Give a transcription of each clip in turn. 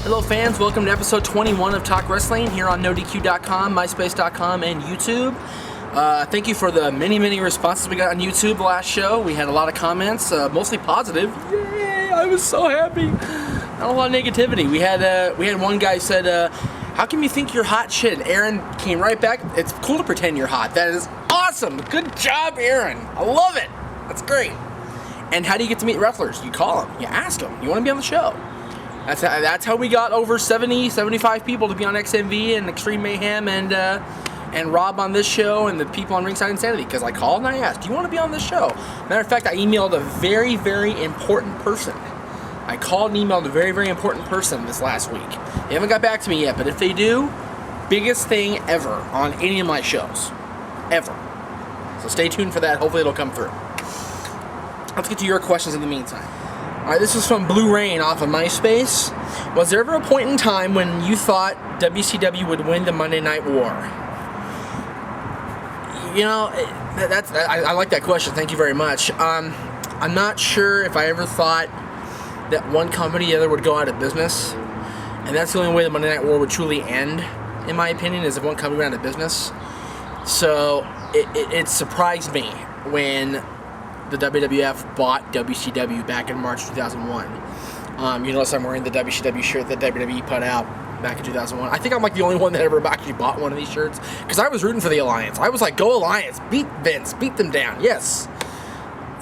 Hello fans, welcome to episode 21 of Talk Wrestling here on NoDQ.com, MySpace.com, and YouTube. Thank you for the many responses we got on YouTube the last show. We had a lot of comments, mostly positive. Yay, I was so happy. Not a lot of negativity. We had one guy said, how come you think you're hot shit? And Aaron came right back. It's cool to pretend you're hot. That is awesome. Good job, Aaron. I love it. That's great. And how do you get to meet wrestlers? You call them. You ask them. You want to be on the show. That's how we got over 75 people to be on XMV and Extreme Mayhem and Rob on this show and the people on Ringside Insanity, because I called and I asked, do you want to be on this show? Matter of fact, I emailed a very important person. I called and emailed a very important person this last week. They haven't got back to me yet, but if they do, biggest thing ever on any of my shows. Ever. So stay tuned for that. Hopefully it'll come through. Let's get to your questions in the meantime. Alright, this is from Blue Rain off of MySpace. Was there ever a point in time when you thought WCW would win the Monday Night War? You know, I like that question. Thank you very much. I'm not sure if I ever thought that one company or the other would go out of business. And that's the only way the Monday Night War would truly end, in my opinion, is if one company went out of business. So it surprised me when the WWF bought WCW back in March 2001. You notice I'm wearing the WCW shirt that WWE put out back in 2001. I think I'm like the only one that ever actually bought one of these shirts, because I was rooting for the Alliance. I was like, go Alliance, beat Vince, beat them down, yes.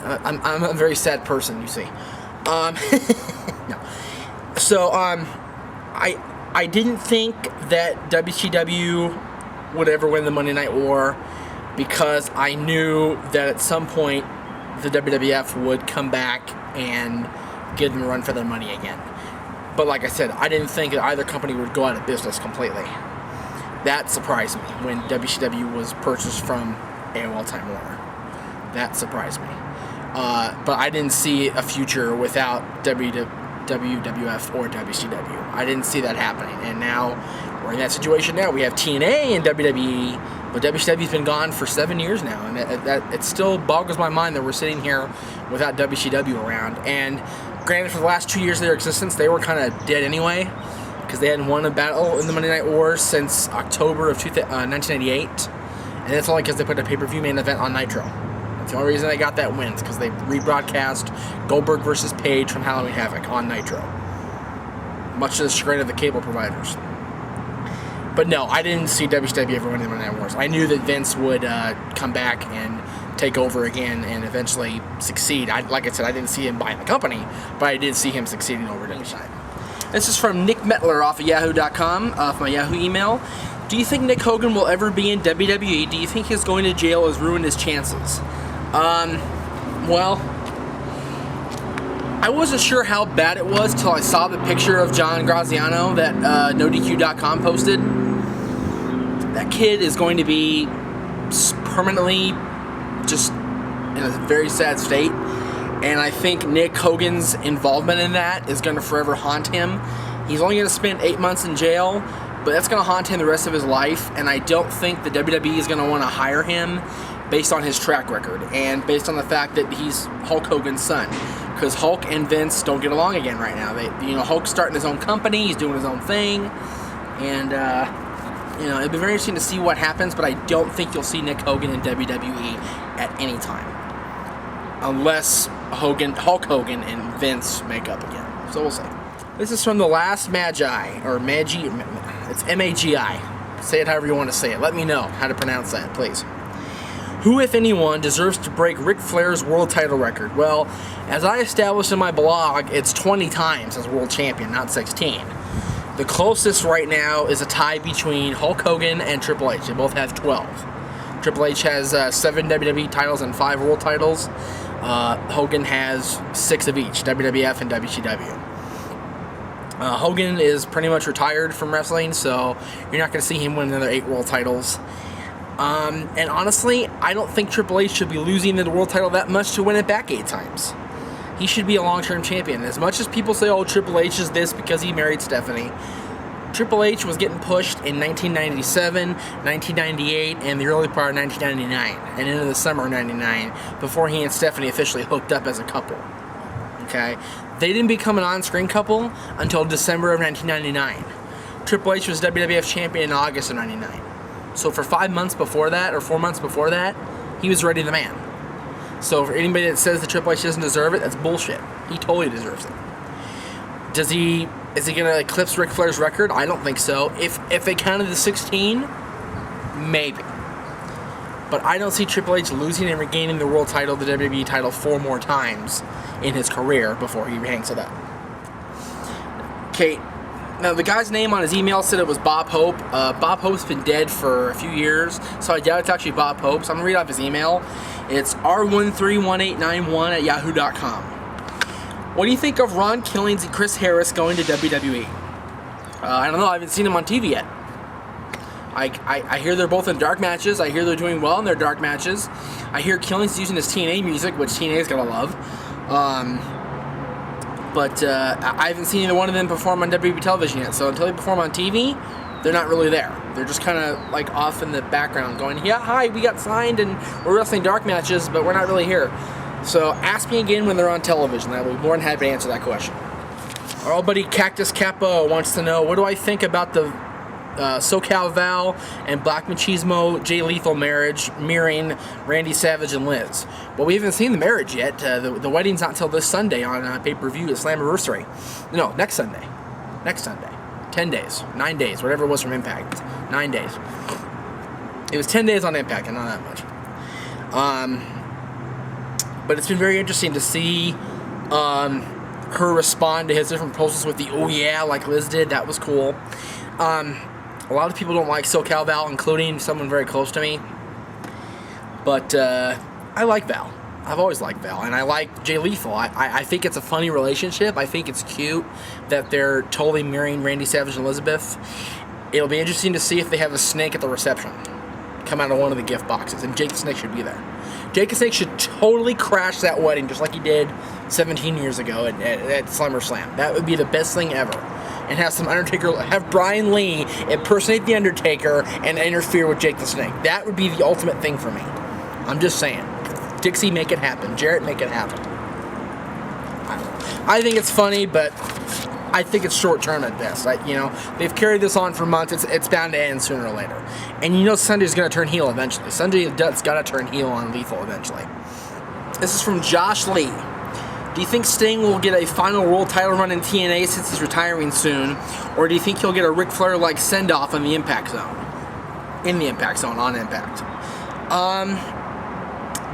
I'm a very sad person, you see. No. So, I didn't think that WCW would ever win the Monday Night War, because I knew that at some point the WWF would come back and give them a run for their money again. But like I said, I didn't think that either company would go out of business completely. That surprised me when WCW was purchased from AOL Time Warner. That surprised me. But I didn't see a future without WWF or WCW. I didn't see that happening. And now we're in that situation now. We have TNA and WWE, but WCW's been gone for 7 years now. And it still boggles my mind that we're sitting here without WCW around. And granted, for the last 2 years of their existence, they were kind of dead anyway, because they hadn't won a battle in the Monday Night Wars since October of 1998. And that's only because they put a pay-per-view main event on Nitro. That's the only reason they got that win, is because they rebroadcast Goldberg versus Page from Halloween Havoc on Nitro, much to the chagrin of the cable providers. But no, I didn't see WCW ever winning the Monday Night Wars. I knew that Vince would come back and take over again and eventually succeed. Like I said, I didn't see him buying the company, but I did see him succeeding over WCW. This is from Nick Metler off of Yahoo.com, off my Yahoo email. Do you think Nick Hogan will ever be in WWE? Do you think his going to jail has ruined his chances? Well, I wasn't sure how bad it was until I saw the picture of John Graziano that NoDQ.com posted. That kid is going to be permanently just in a very sad state, and I think Nick Hogan's involvement in that is going to forever haunt him. He's only going to spend 8 months in jail, but that's going to haunt him the rest of his life, and I don't think the WWE is going to want to hire him based on his track record and based on the fact that he's Hulk Hogan's son, because Hulk and Vince don't get along again right now. Hulk's starting his own company, he's doing his own thing, and it'd be very interesting to see what happens, but I don't think you'll see Nick Hogan in WWE at any time, unless Hulk Hogan and Vince make up again. So we'll see. This is from The Last Magi, or Magi, it's M-A-G-I. Say it however you want to say it. Let me know how to pronounce that, please. Who, if anyone, deserves to break Ric Flair's world title record? Well, as I established in my blog, it's 20 times as world champion, not 16. The closest right now is a tie between Hulk Hogan and Triple H. They both have 12. Triple H has 7 WWE titles and 5 world titles. Hogan has 6 of each, WWF and WCW. Hogan is pretty much retired from wrestling, so you're not going to see him win another 8 world titles. And honestly, I don't think Triple H should be losing the world title that much to win it back 8 times. He should be a long-term champion. As much as people say, oh, Triple H is this because he married Stephanie, Triple H was getting pushed in 1997, 1998, and the early part of 1999, and into the summer of 99, before he and Stephanie officially hooked up as a couple. Okay? They didn't become an on-screen couple until December of 1999. Triple H was WWF champion in August of 99. So for 5 months before that, or 4 months before that, he was already the man. So for anybody that says that Triple H doesn't deserve it, that's bullshit. He totally deserves it. Is he going to eclipse Ric Flair's record? I don't think so. If they counted the 16, maybe. But I don't see Triple H losing and regaining the world title, the WWE title, 4 more times in his career before he hangs it up. Okay, now the guy's name on his email said it was Bob Hope. Bob Hope's been dead for a few years, so I doubt it's actually Bob Hope. So I'm going to read off his email. It's r131891@yahoo.com. What do you think of Ron Killings and Chris Harris going to WWE? I don't know. I haven't seen them on TV yet. I hear they're both in dark matches. I hear they're doing well in their dark matches. I hear Killings using his TNA music, which TNA's gonna love. But I haven't seen either one of them perform on WWE television yet. So until they perform on TV, they're not really there. They're just kind of like off in the background going, yeah, hi, we got signed and we're wrestling dark matches, but we're not really here. So ask me again when they're on television. I'll be more than happy to answer that question. Our old buddy Cactus Capo wants to know, what do I think about the SoCal Val and Black Machismo Jay Lethal marriage mirroring Randy Savage and Liz? Well, we haven't seen the marriage yet. The wedding's not until this Sunday on pay-per-view at Slammiversary. No, next Sunday. 10 days, 9 days, whatever it was from Impact. 9 days. It was 10 days on Impact, and not that much. But it's been very interesting to see her respond to his different proposals with the "oh yeah" like Liz did. That was cool. A lot of people don't like SoCal Val, including someone very close to me. But I like Val. I've always liked Val, and I like Jay Lethal. I think it's a funny relationship. I think it's cute that they're totally mirroring Randy Savage and Elizabeth. It'll be interesting to see if they have a snake at the reception come out of one of the gift boxes, and Jake the Snake should be there. Jake the Snake should totally crash that wedding just like he did 17 years ago at SummerSlam. That would be the best thing ever. And have Brian Lee impersonate the Undertaker and interfere with Jake the Snake. That would be the ultimate thing for me. I'm just saying. Dixie, make it happen. Jarrett, make it happen. I think it's funny, but I think it's short term at best. They've carried this on for months. It's bound to end sooner or later. And Sunday's going to turn heel eventually. Sunday has got to turn heel on Lethal eventually. This is from Josh Lee. Do you think Sting will get a final world title run in TNA since he's retiring soon? Or do you think he'll get a Ric Flair-like send-off in the Impact Zone? In the Impact Zone, on Impact.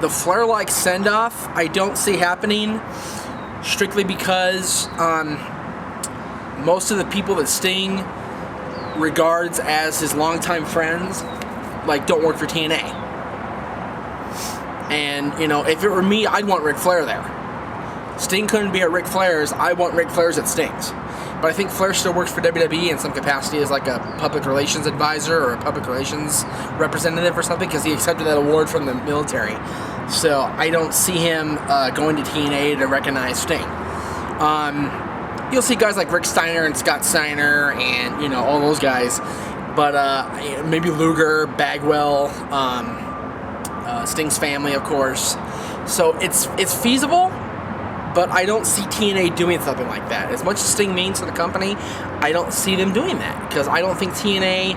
The Flair-like send-off, I don't see happening, strictly because most of the people that Sting regards as his longtime friends, don't work for TNA. And, if it were me, I'd want Ric Flair there. Sting couldn't be at Ric Flair's. I want Ric Flair's at Sting's. But I think Flair still works for WWE in some capacity as like a public relations advisor or a public relations representative or something, because he accepted that award from the military. So I don't see him going to TNA to recognize Sting. You'll see guys like Rick Steiner and Scott Steiner and, all those guys. But maybe Luger, Bagwell, Sting's family, of course. So it's feasible. But I don't see TNA doing something like that. As much as Sting means to the company, I don't see them doing that. Because I don't think TNA,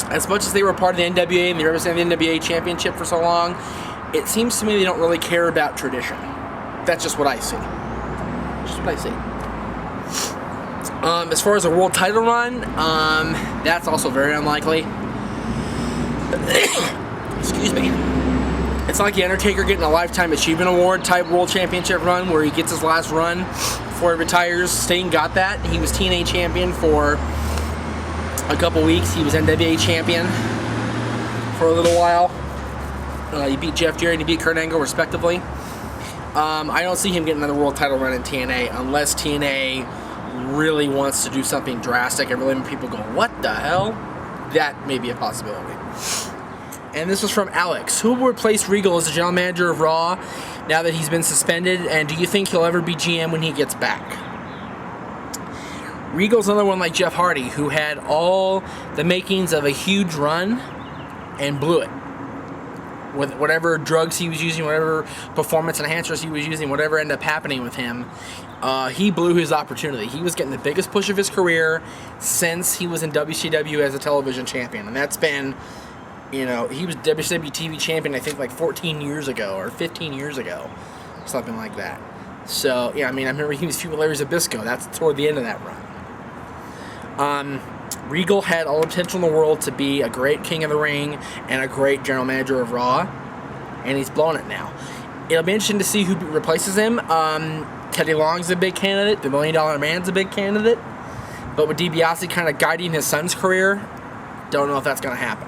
as much as they were part of the NWA and they represented the NWA Championship for so long, it seems to me they don't really care about tradition. That's just what I see. Just what I see. As far as a world title run, that's also very unlikely. Excuse me. It's not like The Undertaker getting a Lifetime Achievement Award type World Championship run where he gets his last run before he retires. Sting got that. He was TNA champion for a couple weeks. He was NWA champion for a little while. He beat Jeff Jarrett and he beat Kurt Angle respectively. I don't see him getting another world title run in TNA unless TNA really wants to do something drastic and really make people go, what the hell? That may be a possibility. And this was from Alex. Who will replace Regal as the general manager of Raw now that he's been suspended? And do you think he'll ever be GM when he gets back? Regal's another one like Jeff Hardy, who had all the makings of a huge run and blew it. with whatever drugs he was using, whatever performance enhancers he was using, whatever ended up happening with him, he blew his opportunity. He was getting the biggest push of his career since he was in WCW as a television champion. And that's been, you know, he was WCW TV champion, I think, like 14 years ago or 15 years ago. Something like that. So, yeah, I mean, I remember he was feuding with Larry Zbyszko. That's toward the end of that run. Regal had all the potential in the world to be a great King of the Ring and a great general manager of Raw, and he's blown it now. It'll be interesting to see who replaces him. Teddy Long's a big candidate. The $1 Million Man's a big candidate. But with DiBiase kind of guiding his son's career, don't know if that's going to happen.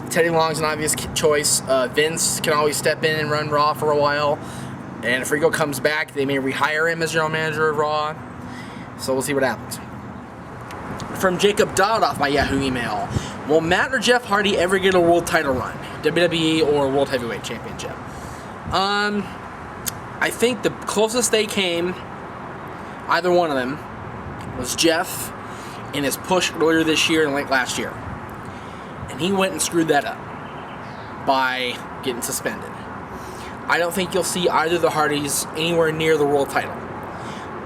Teddy Long's an obvious choice. Vince can always step in and run Raw for a while. And if Regal comes back, they may rehire him as general manager of Raw. So we'll see what happens. From Jacob Dodd off my Yahoo email. Will Matt or Jeff Hardy ever get a world title run? WWE or World Heavyweight Championship? I think the closest they came, either one of them, was Jeff in his push earlier this year and late last year. And he went and screwed that up by getting suspended. I don't think you'll see either of the Hardys anywhere near the world title.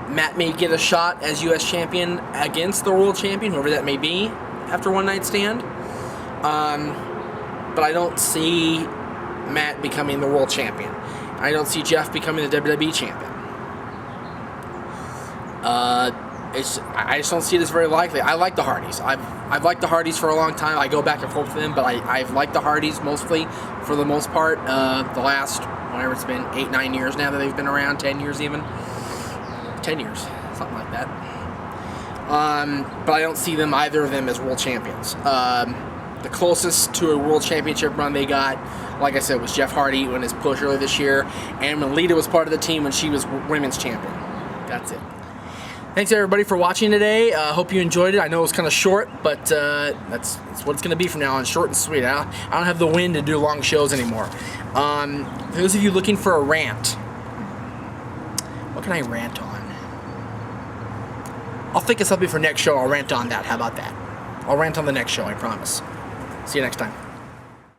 Matt may get a shot as U.S. champion against the world champion, whoever that may be, after one night stand. But I don't see Matt becoming the world champion. I don't see Jeff becoming the WWE champion. I just don't see it as very likely. I like the Hardys. I've liked the Hardys for a long time. I go back and forth with them, but I've liked the Hardys mostly, for the most part, the last, whatever it's been, 8-9 years now that they've been around, 10 years even. 10 years, something like that. But I don't see them, either of them, as world champions. The closest to a world championship run they got, like I said, was Jeff Hardy when his push earlier this year, and when Lita was part of the team when she was women's champion. That's it. Thanks everybody for watching today. Hope you enjoyed it. I know it was kind of short, but that's what it's going to be from now on, short and sweet. I don't have the wind to do long shows anymore. For those of you looking for a rant, what can I rant on? I'll think of something for next show. I'll rant on that. How about that? I'll rant on the next show, I promise. See you next time.